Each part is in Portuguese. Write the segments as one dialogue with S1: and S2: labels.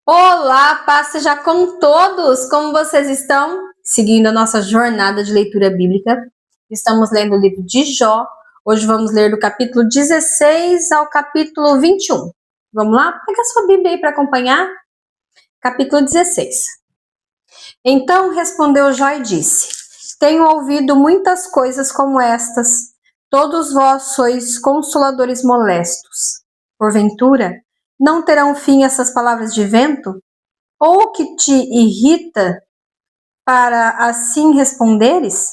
S1: Olá, paz seja com todos! Como vocês estão? Seguindo a nossa jornada de leitura bíblica, estamos lendo o livro de Jó. Hoje vamos ler do capítulo 16 ao capítulo 21. Vamos lá? Pega sua Bíblia aí para acompanhar. Capítulo 16. Então respondeu Jó e disse: Tenho ouvido muitas coisas como estas. Todos vós sois consoladores molestos. Porventura, não terão fim essas palavras de vento? Ou o que te irrita para assim responderes?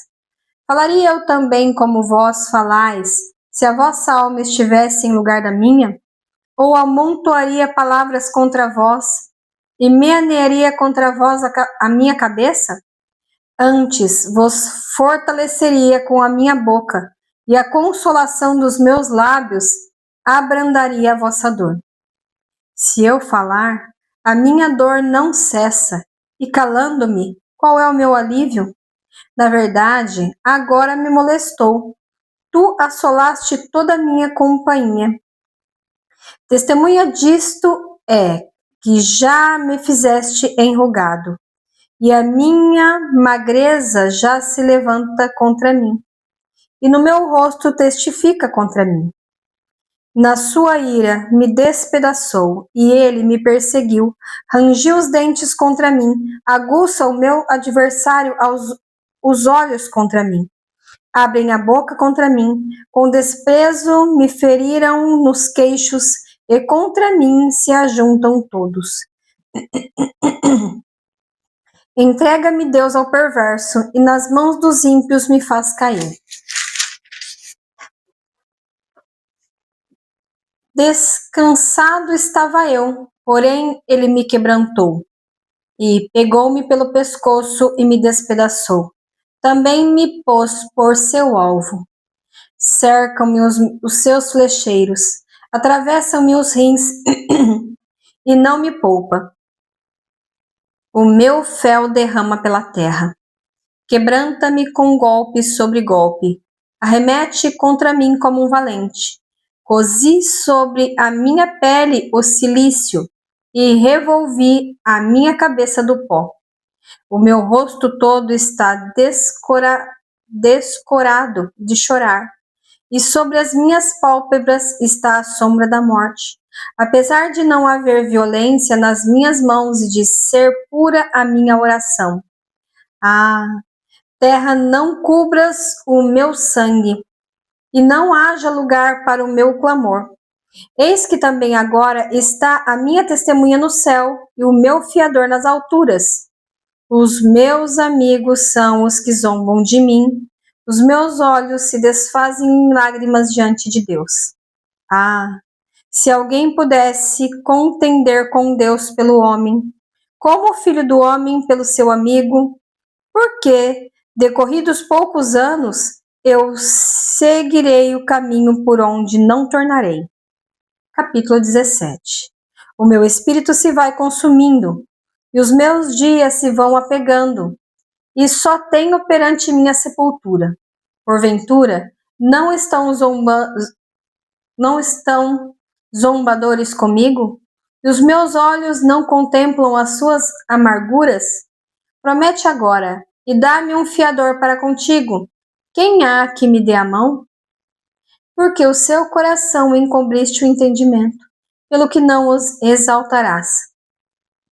S1: Falaria eu também como vós falais, se a vossa alma estivesse em lugar da minha? Ou amontoaria palavras contra vós e menearia contra vós a minha cabeça? Antes vos fortaleceria com a minha boca, e a consolação dos meus lábios abrandaria a vossa dor. Se eu falar, a minha dor não cessa, e calando-me, qual é o meu alívio? Na verdade, agora me molestou. Tu assolaste toda a minha companhia. Testemunha disto é que já me fizeste enrugado, e a minha magreza já se levanta contra mim, e no meu rosto testifica contra mim. Na sua ira me despedaçou, e ele me perseguiu, rangiu os dentes contra mim, aguça o meu adversário os olhos contra mim. Abrem a boca contra mim, com desprezo me feriram nos queixos, e contra mim se ajuntam todos. Entrega-me Deus ao perverso, e nas mãos dos ímpios me faz cair. Descansado estava eu, porém ele me quebrantou, e pegou-me pelo pescoço e me despedaçou. Também me pôs por seu alvo. Cercam-me os seus flecheiros, atravessam-me os rins e não me poupa. O meu fel derrama pela terra. Quebranta-me com golpe sobre golpe. Arremete contra mim como um valente. Cozi sobre a minha pele o cilício e revolvi a minha cabeça do pó. O meu rosto todo está descorado de chorar, e sobre as minhas pálpebras está a sombra da morte. Apesar de não haver violência nas minhas mãos e de ser pura a minha oração. Ah, terra, não cubras o meu sangue, e não haja lugar para o meu clamor. Eis que também agora está a minha testemunha no céu e o meu fiador nas alturas. Os meus amigos são os que zombam de mim, os meus olhos se desfazem em lágrimas diante de Deus. Ah, se alguém pudesse contender com Deus pelo homem, como o filho do homem pelo seu amigo, porque, decorridos poucos anos, eu seguirei o caminho por onde não tornarei. Capítulo 17. O meu espírito se vai consumindo, e os meus dias se vão apegando, e só tenho perante mim a sepultura. Porventura, não estão zombadores comigo? E os meus olhos não contemplam as suas amarguras? Promete agora, e dá-me um fiador para contigo. Quem há que me dê a mão? Porque o seu coração encobriste o entendimento, pelo que não os exaltarás.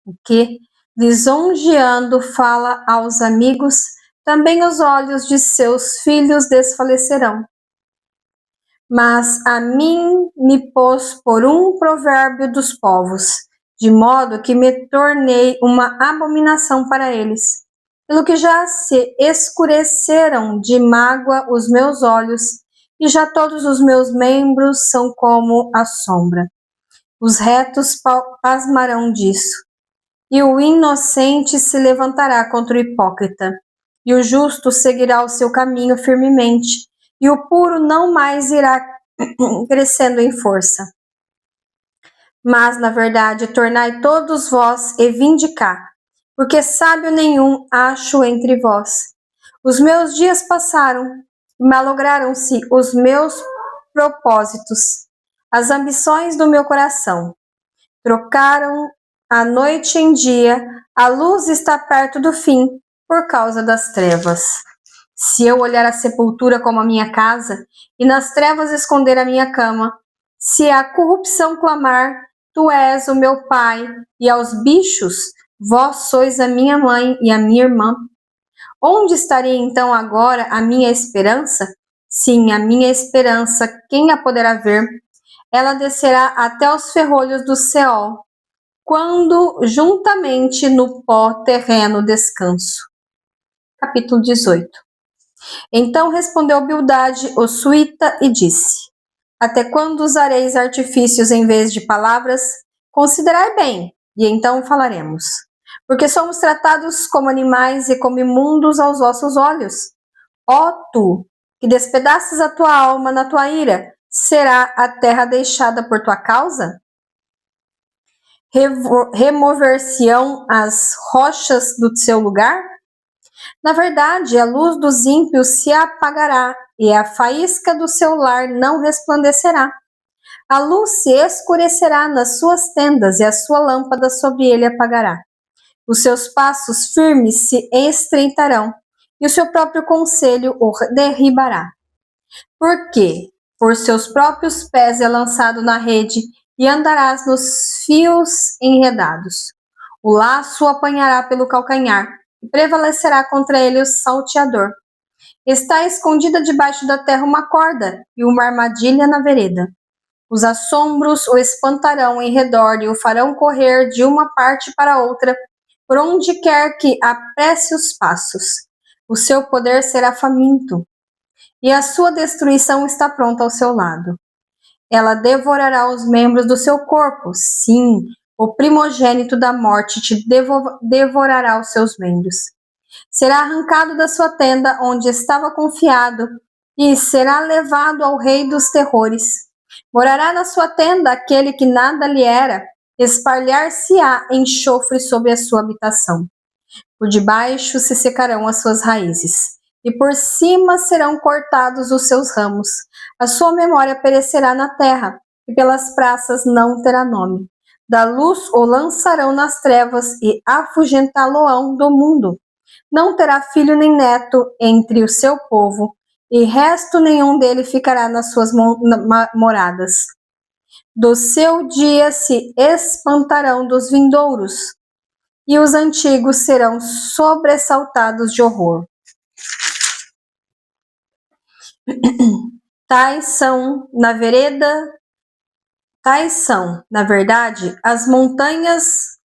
S1: O que, lisonjeando, fala aos amigos, também os olhos de seus filhos desfalecerão. Mas a mim me pôs por um provérbio dos povos, de modo que me tornei uma abominação para eles. Pelo que já se escureceram de mágoa os meus olhos, e já todos os meus membros são como a sombra. Os retos pasmarão disso, e o inocente se levantará contra o hipócrita, e o justo seguirá o seu caminho firmemente, e o puro não mais irá crescendo em força. Mas, na verdade, tornai todos vós e vinde cá, porque sábio nenhum acho entre vós. Os meus dias passaram, e malograram-se os meus propósitos, as ambições do meu coração. Trocaram A noite em dia, a luz está perto do fim, por causa das trevas. Se eu olhar a sepultura como a minha casa, e nas trevas esconder a minha cama, se a corrupção clamar, tu és o meu pai, e aos bichos, vós sois a minha mãe e a minha irmã. Onde estaria então agora a minha esperança? Sim, a minha esperança, quem a poderá ver? Ela descerá até os ferrolhos do Seol, quando juntamente no pó terreno descanso. Capítulo 18. Então respondeu Bildade, o suíta, e disse: Até quando usareis artifícios em vez de palavras? Considerai bem, e então falaremos. Porque somos tratados como animais e como imundos aos vossos olhos. Ó tu, que despedaças a tua alma na tua ira, será a terra deixada por tua causa? Remover-se-ão as rochas do seu lugar? Na verdade, a luz dos ímpios se apagará, e a faísca do seu lar não resplandecerá. A luz se escurecerá nas suas tendas, e a sua lâmpada sobre ele apagará. Os seus passos firmes se estreitarão, e o seu próprio conselho o derribará. Porque por seus próprios pés é lançado na rede, e andarás nos fios enredados. O laço o apanhará pelo calcanhar, e prevalecerá contra ele o salteador. Está escondida debaixo da terra uma corda, e uma armadilha na vereda. Os assombros o espantarão em redor, e o farão correr de uma parte para outra, por onde quer que apresse os passos. O seu poder será faminto, e a sua destruição está pronta ao seu lado. Ela devorará os membros do seu corpo, sim, o primogênito da morte te devorará os seus membros. Será arrancado da sua tenda onde estava confiado, e será levado ao rei dos terrores. Morará na sua tenda aquele que nada lhe era, espalhar-se-á enxofre sobre a sua habitação. Por debaixo se secarão as suas raízes, e por cima serão cortados os seus ramos. A sua memória perecerá na terra, e pelas praças não terá nome. Da luz o lançarão nas trevas, e afugentá-lo-ão do mundo. Não terá filho nem neto entre o seu povo, e resto nenhum dele ficará nas suas moradas. Do seu dia se espantarão dos vindouros, e os antigos serão sobressaltados de horror. Tais são, na verdade, as montanhas,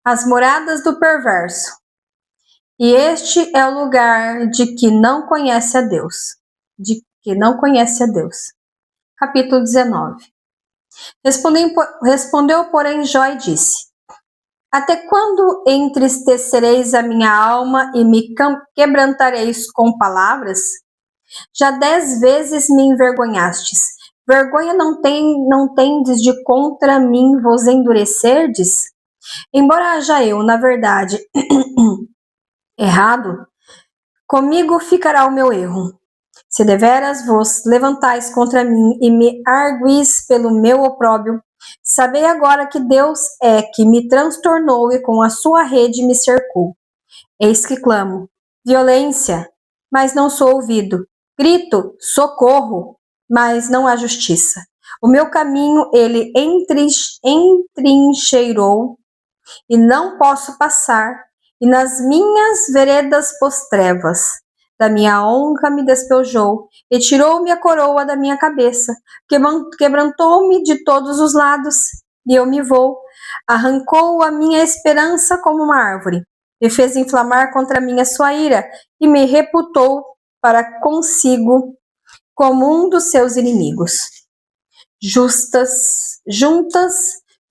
S1: as moradas do perverso. E este é o lugar de que não conhece a Deus. Capítulo 19. Respondeu, porém, Jó e disse: Até quando entristecereis a minha alma e me quebrantareis com palavras? Já 10 vezes me envergonhastes. Vergonha não tendes de contra mim vos endurecerdes? Embora haja eu, na verdade, errado, comigo ficará o meu erro. Se deveras vos levantais contra mim e me arguis pelo meu opróbrio, sabei agora que Deus é que me transtornou e com a sua rede me cercou. Eis que clamo, violência, mas não sou ouvido. Grito, socorro, mas não há justiça. O meu caminho ele entrincheirou e não posso passar, e nas minhas veredas pôs trevas. Da minha honra me despojou, e tirou-me a coroa da minha cabeça, quebrantou-me de todos os lados, e eu me vou. Arrancou a minha esperança como uma árvore, e fez inflamar contra mim a sua ira, e me reputou para consigo como um dos seus inimigos. Juntas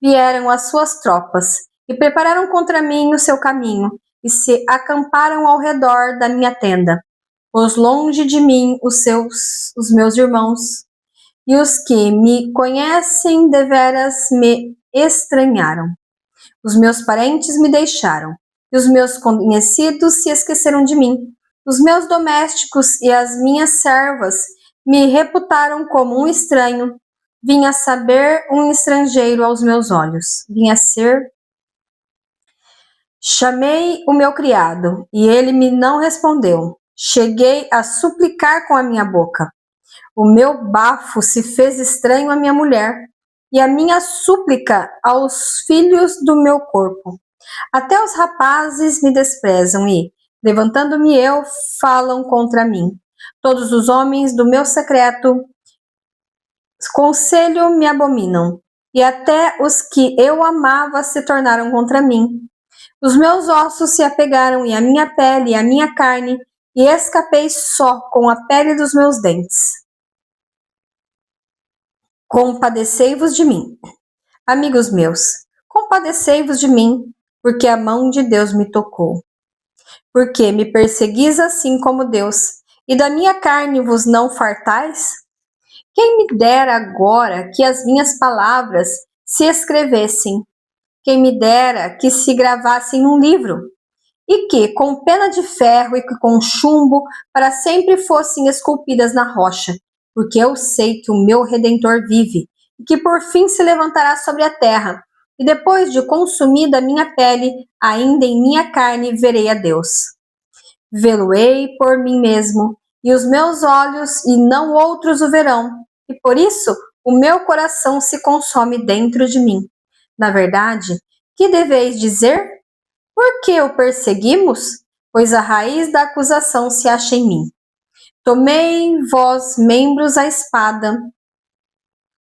S1: vieram as suas tropas, e prepararam contra mim o seu caminho, e se acamparam ao redor da minha tenda. Pôs longe de mim os meus irmãos, e os que me conhecem deveras me estranharam. Os meus parentes me deixaram, e os meus conhecidos se esqueceram de mim. Os meus domésticos e as minhas servas me reputaram como um estranho. Vinha saber um estrangeiro aos meus olhos. Vinha ser Chamei o meu criado, e ele me não respondeu. Cheguei a suplicar com a minha boca. O meu bafo se fez estranho à minha mulher, e a minha súplica aos filhos do meu corpo. Até os rapazes me desprezam e, levantando-me eu, falam contra mim. Todos os homens do meu secreto conselho me abominam, e até os que eu amava se tornaram contra mim. Os meus ossos se apegaram e a minha pele e a minha carne, e escapei só com a pele dos meus dentes. Compadecei-vos de mim, amigos meus, compadecei-vos de mim, porque a mão de Deus me tocou. Porque me perseguis assim como Deus, e da minha carne vos não fartais? Quem me dera agora que as minhas palavras se escrevessem, quem me dera que se gravassem num livro, e que, com pena de ferro e com chumbo, para sempre fossem esculpidas na rocha, porque eu sei que o meu Redentor vive, e que por fim se levantará sobre a terra, e depois de consumida a minha pele, ainda em minha carne verei a Deus. Vê-lo-ei por mim mesmo, e os meus olhos e não outros o verão, e por isso o meu coração se consome dentro de mim. Na verdade, que deveis dizer? Por que o perseguimos? Pois a raiz da acusação se acha em mim. Tomei vós, membros, a espada,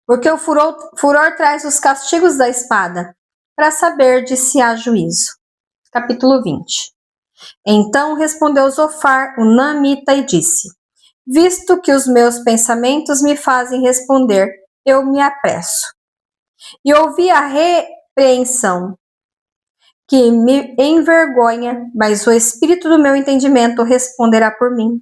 S1: porque o furor traz os castigos da espada, para saber de se há juízo. Capítulo 20. Então respondeu Zofar, o Naamita, e disse: Visto que os meus pensamentos me fazem responder, eu me apresso. E ouvi a repreensão, que me envergonha, mas o espírito do meu entendimento responderá por mim.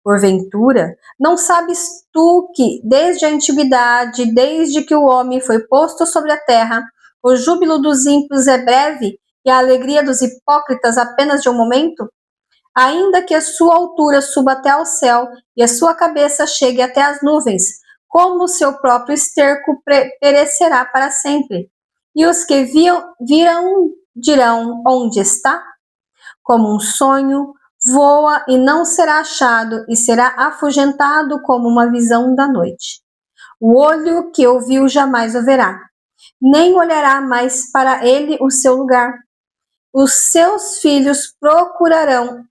S1: Porventura, não sabes tu que, desde a antiguidade, desde que o homem foi posto sobre a terra, o júbilo dos ímpios é breve e a alegria dos hipócritas apenas de um momento? Ainda que a sua altura suba até ao céu e a sua cabeça chegue até as nuvens, como o seu próprio esterco perecerá para sempre. E os que viram dirão: onde está? Como um sonho, voa e não será achado, e será afugentado como uma visão da noite. O olho que o viu jamais o verá, nem olhará mais para ele o seu lugar. Os seus filhos procurarão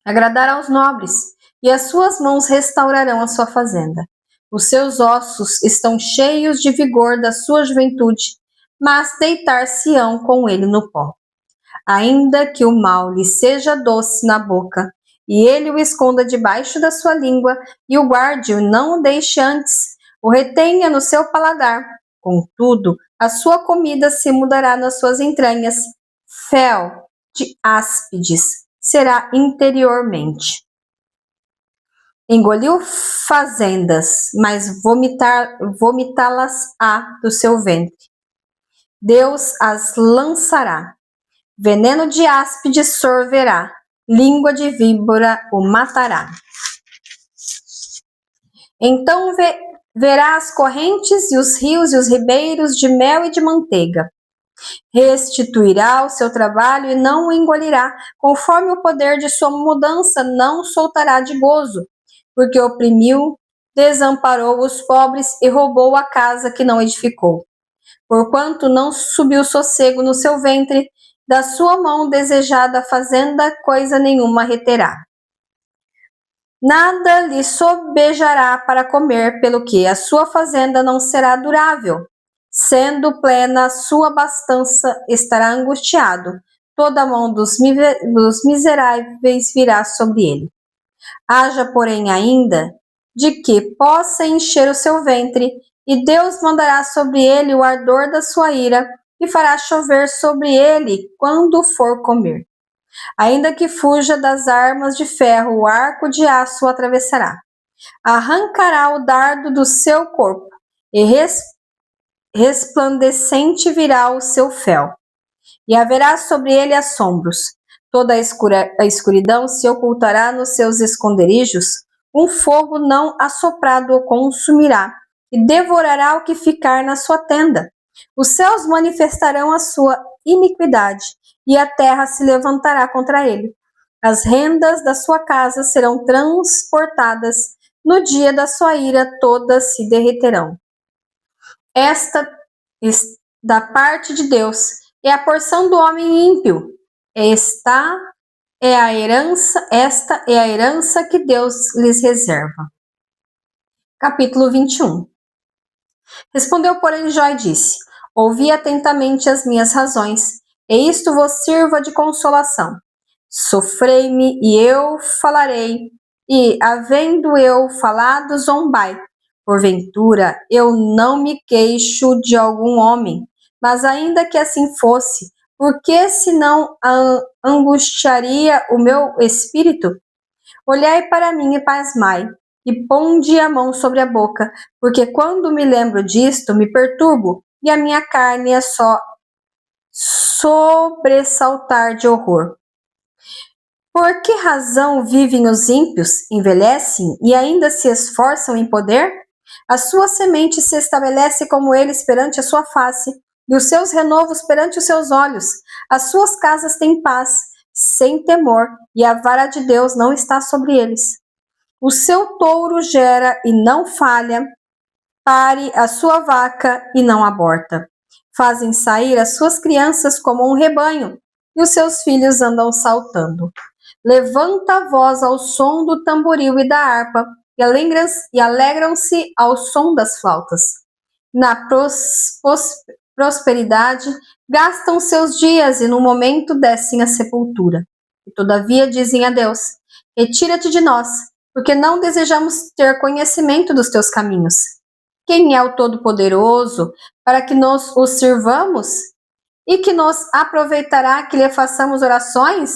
S1: agradar aos nobres, e as suas mãos restaurarão a sua fazenda. Os seus ossos estão cheios de vigor da sua juventude, mas deitar-se-ão com ele no pó. Ainda que o mal lhe seja doce na boca, e ele o esconda debaixo da sua língua, e o guarde, e não o deixe antes, o retenha no seu paladar. Contudo, a sua comida se mudará nas suas entranhas, fel de áspides será interiormente. Engoliu fazendas, mas vomitá-las-á do seu ventre. Deus as lançará. Veneno de áspide sorverá, língua de víbora o matará. Então verá as correntes e os rios e os ribeiros de mel e de manteiga. Restituirá o seu trabalho e não o engolirá, conforme o poder de sua mudança não soltará de gozo, porque oprimiu, desamparou os pobres e roubou a casa que não edificou. Porquanto não subiu sossego no seu ventre, da sua mão desejada a fazenda, coisa nenhuma reterá. Nada lhe sobejará para comer, pelo que a sua fazenda não será durável. Sendo plena a sua abastança, estará angustiado. Toda a mão dos miseráveis virá sobre ele. Haja, porém, ainda de que possa encher o seu ventre, e Deus mandará sobre ele o ardor da sua ira, e fará chover sobre ele quando for comer. Ainda que fuja das armas de ferro, o arco de aço o atravessará. Arrancará o dardo do seu corpo, e resplandecente virá o seu fel. E haverá sobre ele assombros. Toda a escuridão se ocultará nos seus esconderijos. Um fogo não assoprado o consumirá, e devorará o que ficar na sua tenda. Os céus manifestarão a sua iniquidade, e a terra se levantará contra ele. As rendas da sua casa serão transportadas, no dia da sua ira todas se derreterão. Esta da parte de Deus é a porção do homem ímpio. Esta é a herança que Deus lhes reserva. Capítulo 21. Respondeu, porém, Jó e disse: ouvi atentamente as minhas razões, e isto vos sirva de consolação. Sofrei-me, e eu falarei, e, havendo eu falado, zombai. Porventura, eu não me queixo de algum homem, mas ainda que assim fosse, por que se não angustiaria o meu espírito? Olhai para mim e pasmai, e ponde a mão sobre a boca, porque quando me lembro disto, me perturbo, e a minha carne é só sobressaltar de horror. Por que razão vivem os ímpios, envelhecem e ainda se esforçam em poder? A sua semente se estabelece como eles perante a sua face, e os seus renovos perante os seus olhos. As suas casas têm paz, sem temor, e a vara de Deus não está sobre eles. O seu touro gera e não falha, pare a sua vaca e não aborta. Fazem sair as suas crianças como um rebanho, e os seus filhos andam saltando. Levanta a voz ao som do tamboril e da harpa, e alegram-se ao som das flautas. Na prosperidade, gastam seus dias e no momento descem à sepultura. E todavia dizem a Deus: retira-te de nós, porque não desejamos ter conhecimento dos teus caminhos. Quem é o Todo-Poderoso para que nós o sirvamos? E que nos aproveitará que lhe façamos orações?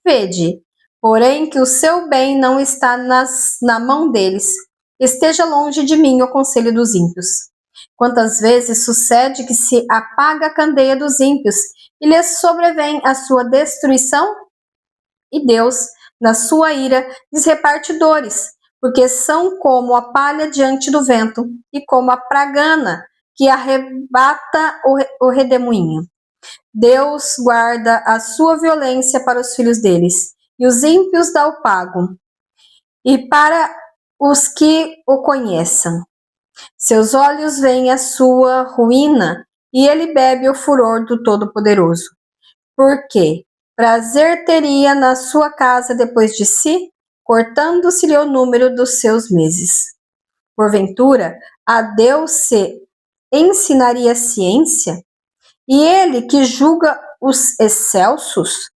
S1: Vede, porém, que o seu bem não está na mão deles. Esteja longe de mim o conselho dos ímpios. Quantas vezes sucede que se apaga a candeia dos ímpios e lhes sobrevém a sua destruição? E Deus, na sua ira, lhes reparte dores, porque são como a palha diante do vento e como a pragana que arrebata o redemoinho. Deus guarda a sua violência para os filhos deles, e os ímpios dá o pago, e para os que o conheçam. Seus olhos veem a sua ruína, e ele bebe o furor do Todo-Poderoso. Porque prazer teria na sua casa depois de si, cortando-se-lhe o número dos seus meses. Porventura, a Deus se ensinaria ciência? E ele que julga os excelsos,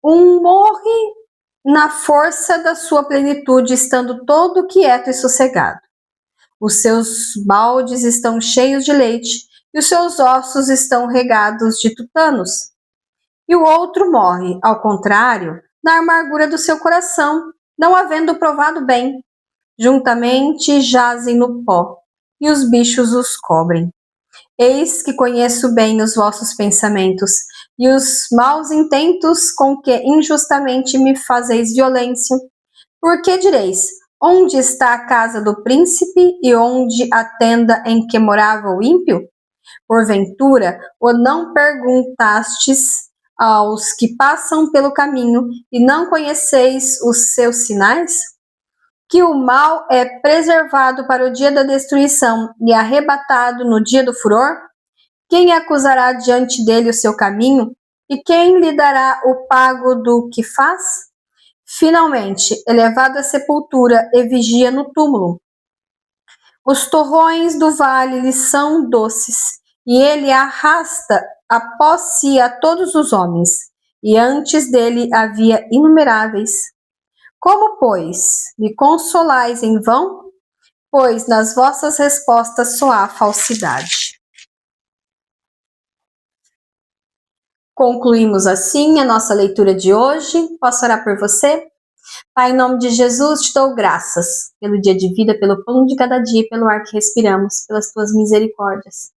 S1: morre na força da sua plenitude, estando todo quieto e sossegado. Os seus baldes estão cheios de leite, e os seus ossos estão regados de tutanos. E o outro morre, ao contrário, na amargura do seu coração, não havendo provado bem. Juntamente jazem no pó, e os bichos os cobrem. Eis que conheço bem os vossos pensamentos, e os maus intentos com que injustamente me fazeis violência. Por que direis, onde está a casa do príncipe, e onde a tenda em que morava o ímpio? Porventura, o não perguntastes aos que passam pelo caminho, e não conheceis os seus sinais? Que o mal é preservado para o dia da destruição e arrebatado no dia do furor? Quem acusará diante dele o seu caminho? E quem lhe dará o pago do que faz? Finalmente, elevado à sepultura e vigia no túmulo. Os torrões do vale lhe são doces, e ele arrasta após si a todos os homens, e antes dele havia inumeráveis. Como, pois, me consolais em vão? Pois nas vossas respostas só há falsidade. Concluímos assim a nossa leitura de hoje. Posso orar por você? Pai, em nome de Jesus, te dou graças pelo dia de vida, pelo pão de cada dia, pelo ar que respiramos, pelas tuas misericórdias.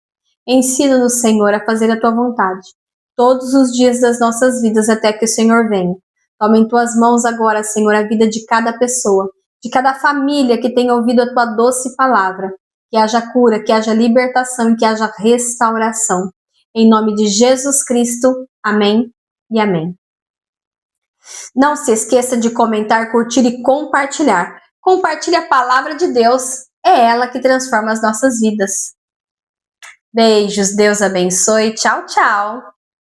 S1: Ensina-nos, Senhor, a fazer a tua vontade, todos os dias das nossas vidas até que o Senhor venha. Toma em tuas mãos agora, Senhor, a vida de cada pessoa, de cada família que tenha ouvido a tua doce palavra. Que haja cura, que haja libertação e que haja restauração. Em nome de Jesus Cristo. Amém e amém. Não se esqueça de comentar, curtir e compartilhar. Compartilhe a palavra de Deus. É ela que transforma as nossas vidas. Beijos, Deus abençoe. Tchau, tchau.